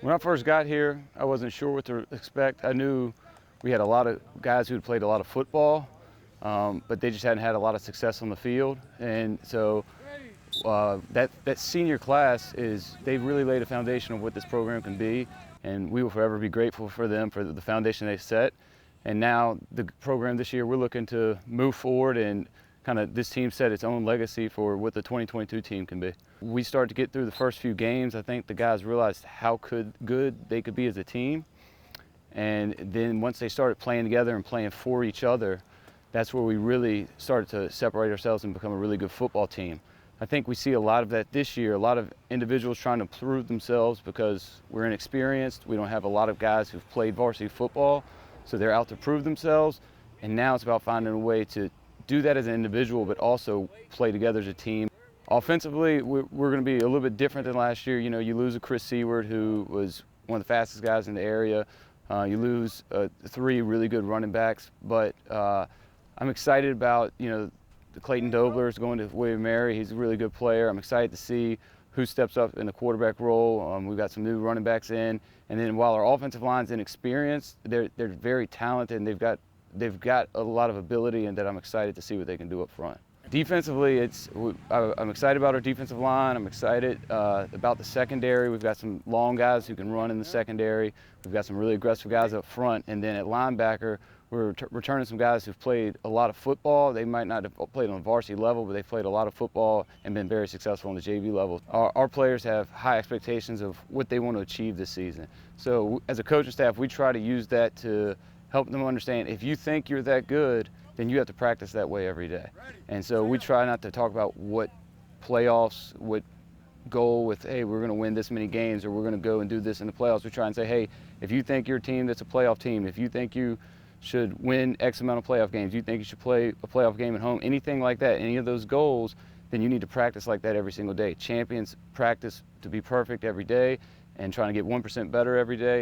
When I first got here, I wasn't sure what to expect. I knew we had a lot of guys who had played a lot of football, but they just hadn't had a lot of success on the field. And so that senior class they've really laid a foundation of what this program can be, and we will forever be grateful for them for the foundation they set. And now the program this year, we're looking to move forward and kind of this team set its own legacy for what the 2022 team can be. We started to get through the first few games. I think the guys realized how good they could be as a team. And then once they started playing together and playing for each other, that's where we really started to separate ourselves and become a really good football team. I think we see a lot of that this year, a lot of individuals trying to prove themselves because we're inexperienced. We don't have a lot of guys who've played varsity football, so they're out to prove themselves. And now it's about finding a way to do that as an individual, but also play together as a team. Offensively, we're going to be a little bit different than last year. You know, you lose a Chris Seward, who was one of the fastest guys in the area. You lose 3 really good running backs, but I'm excited about, the Clayton Dobler's going to William Mary. He's a really good player. I'm excited to see who steps up in the quarterback role. We've got some new running backs in, and then while our offensive line's inexperienced, they're very talented, and they've got a lot of ability, and that I'm excited to see what they can do up front. Defensively, I'm excited about our defensive line. I'm excited about the secondary. We've got some long guys who can run in the secondary. We've got some really aggressive guys up front, and then at linebacker, we're returning some guys who've played a lot of football. They might not have played on the varsity level, but they've played a lot of football and been very successful on the JV level. Our players have high expectations of what they want to achieve this season. So as a coaching staff, we try to use that to help them understand if you think you're that good, then you have to practice that way every day. And so we try not to talk about what playoffs, what goal with, hey, we're going to win this many games or we're going to go and do this in the playoffs. We try and say, hey, if you think you're a team that's a playoff team, if you think you should win X amount of playoff games, you think you should play a playoff game at home, anything like that, any of those goals, then you need to practice like that every single day. Champions practice to be perfect every day and trying to get 1% better every day.